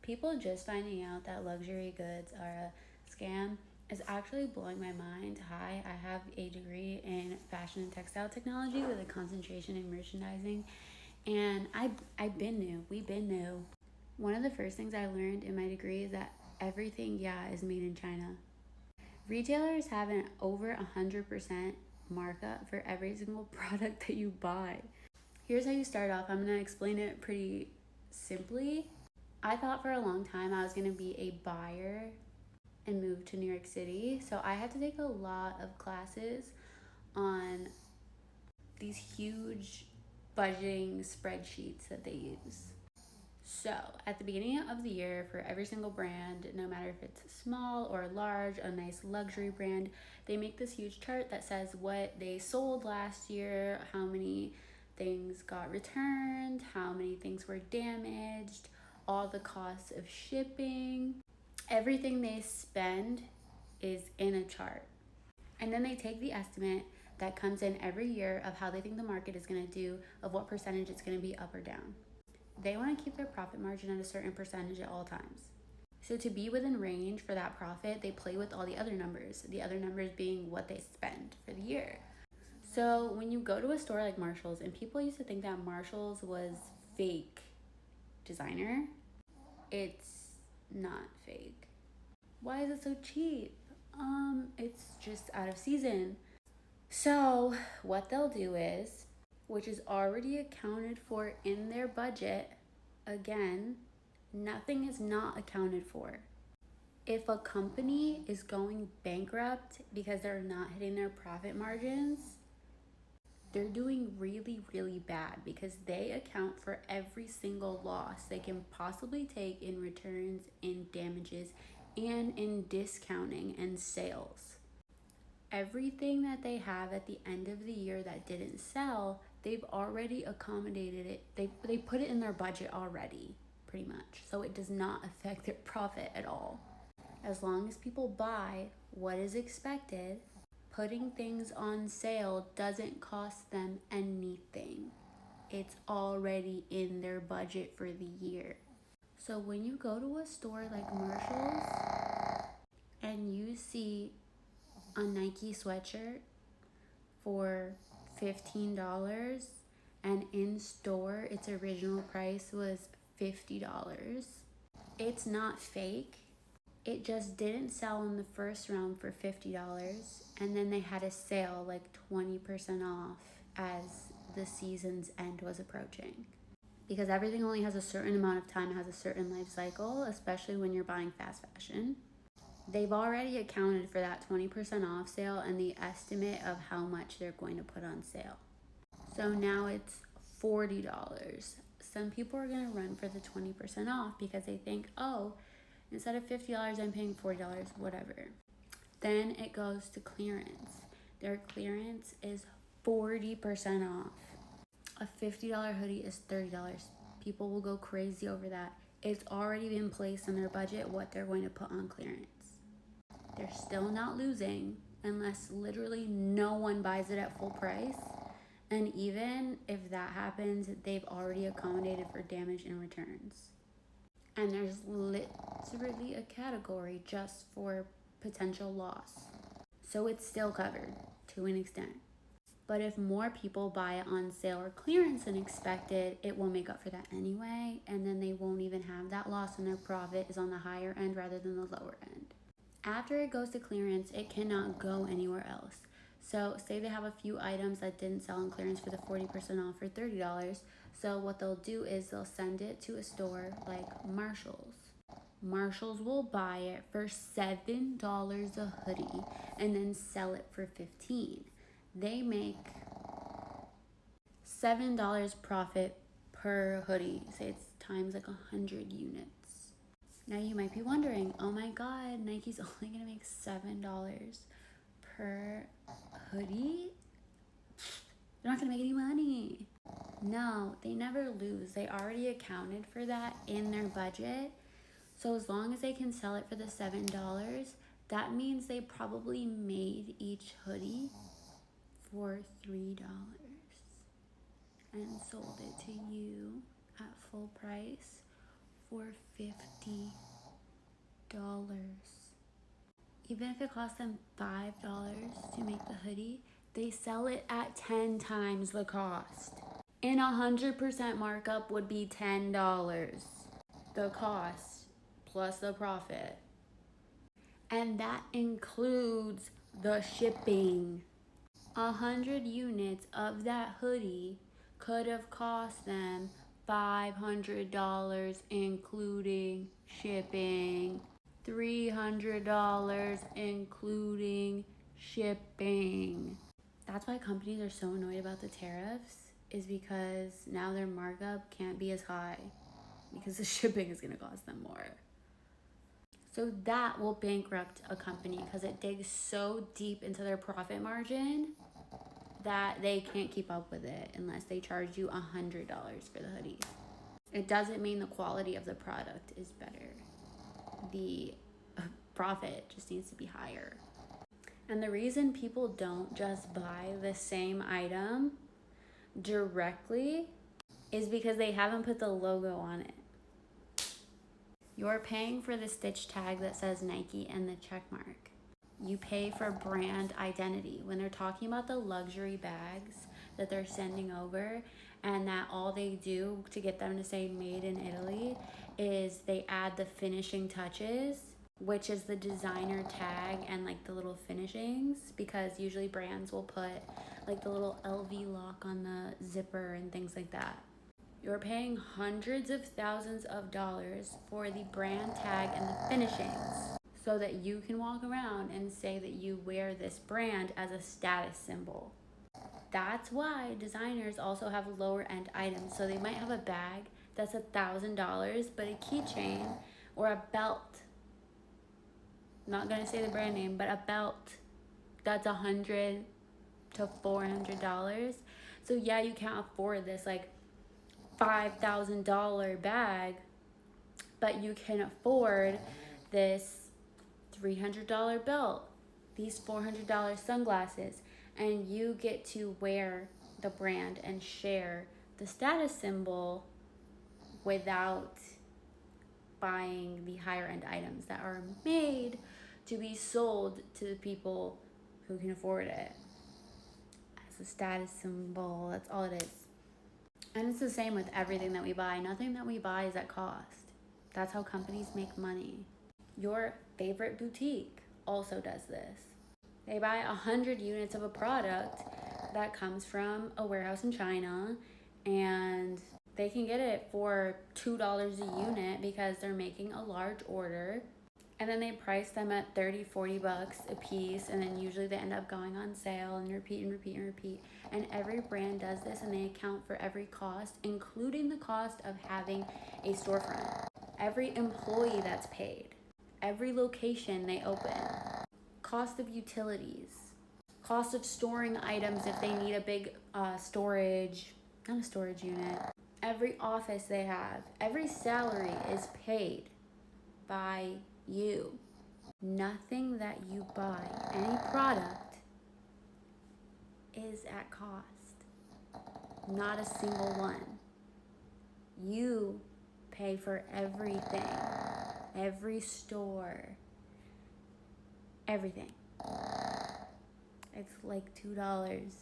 People just finding out that luxury goods are a scam is actually blowing my mind. Hi, I have a degree in fashion and textile technology with a concentration in merchandising, and I've been new. We've been new. One of the first things I learned in my degree is that everything, is made in China. Retailers have an over 100% markup for every single product that you buy. Here's how you start off. I'm gonna explain it pretty simply. I thought for a long time I was gonna be a buyer and move to New York City. So I had to take a lot of classes on these huge budgeting spreadsheets that they use. So at the beginning of the year, for every single brand, no matter if it's small or large, a nice luxury brand, they make this huge chart that says what they sold last year, how many things got returned, how many things were damaged, all the costs of shipping. Everything they spend is in a chart. And then they take the estimate that comes in every year of how they think the market is going to do, of what percentage it's going to be up or down. They want to keep their profit margin at a certain percentage at all times. So to be within range for that profit, they play with all the other numbers being what they spend for the year. So when you go to a store like Marshall's, and people used to think that Marshall's was fake designer, it's not fake. Why is it so cheap? It's just out of season. So what they'll do is, which is already accounted for in their budget, again, nothing is not accounted for. If a company is going bankrupt because they're not hitting their profit margins, they're doing really, really bad, because they account for every single loss they can possibly take in returns, in damages, and in discounting and sales. Everything that they have at the end of the year that didn't sell, they've already accommodated it. They put it in their budget already, pretty much. So it does not affect their profit at all. As long as people buy what is expected, putting things on sale doesn't cost them anything. It's already in their budget for the year. So when you go to a store like Marshall's and you see a Nike sweatshirt for $15 and in store its original price was $50, it's not fake. It just didn't sell in the first round for $50, and then they had a sale like 20% off as the season's end was approaching. Because everything only has a certain amount of time, it has a certain life cycle, especially when you're buying fast fashion. They've already accounted for that 20% off sale and the estimate of how much they're going to put on sale. So now it's $40. Some people are going to run for the 20% off because they think, oh, instead of $50, I'm paying $40, whatever. Then it goes to clearance. Their clearance is 40% off. A $50 hoodie is $30. People will go crazy over that. It's already been placed in their budget what they're going to put on clearance. They're still not losing unless literally no one buys it at full price. And even if that happens, they've already accommodated for damage and returns. And there's literally a category just for potential loss. So it's still covered to an extent. But if more people buy it on sale or clearance than expected, it will make up for that anyway. And then they won't even have that loss, and their profit is on the higher end rather than the lower end. After it goes to clearance, it cannot go anywhere else. So say they have a few items that didn't sell on clearance for the 40% off for $30. So what they'll do is they'll send it to a store like Marshall's. Marshall's will buy it for $7 a hoodie and then sell it for $15. They make $7 profit per hoodie. Say it's times like 100 units. Now you might be wondering, oh my God, Nike's only gonna make $7 per hoodie? They're not gonna make any money. No, they never lose. They already accounted for that in their budget. So as long as they can sell it for the $7, that means they probably made each hoodie for $3 and sold it to you at full price for $50. Even if it costs them $5 to make the hoodie, they sell it at 10 times the cost. And 100% markup would be $10. The cost plus the profit. And that includes the shipping. 100 units of that hoodie could have cost them $500 including shipping. $300 including shipping. That's why companies are so annoyed about the tariffs, is because now their markup can't be as high because the shipping is going to cost them more. So that will bankrupt a company because it digs so deep into their profit margin that they can't keep up with it unless they charge you $100 for the hoodie. It doesn't mean the quality of the product is better. The profit just needs to be higher. And the reason people don't just buy the same item directly is because they haven't put the logo on it. You're paying for the stitch tag that says Nike and the check mark. You pay for brand identity. When they're talking about the luxury bags that they're sending over, and that all they do to get them to say made in Italy is they add the finishing touches, which is the designer tag and like the little finishings, because usually brands will put like the little LV lock on the zipper and things like that. You're paying hundreds of thousands of dollars for the brand tag and the finishings so that you can walk around and say that you wear this brand as a status symbol. That's why designers also have lower end items. So they might have a bag that's $1,000, but a keychain or a belt, not gonna say the brand name, but a belt that's $100 to $400. So yeah, you can't afford this like $5,000 bag, but you can afford this $300 belt, these $400 sunglasses, and you get to wear the brand and share the status symbol without buying the higher end items that are made to be sold to the people who can afford it as a status symbol. That's all it is. And it's the same with everything that we buy. Nothing that we buy is at cost. That's how companies make money. Your favorite boutique also does this. They buy 100 units of a product that comes from a warehouse in China, and they can get it for $2 a unit because they're making a large order. And then they price them at $30-$40 a piece, and then usually they end up going on sale and repeat and repeat and repeat. And every brand does this, and they account for every cost, including the cost of having a storefront, every employee that's paid, every location they open, cost of utilities, cost of storing items if they need a big storage, not a storage unit, every office they have, every salary is paid by you. Nothing that you buy, any product, is at cost. Not a single one. You pay for everything, every store, everything. It's like $2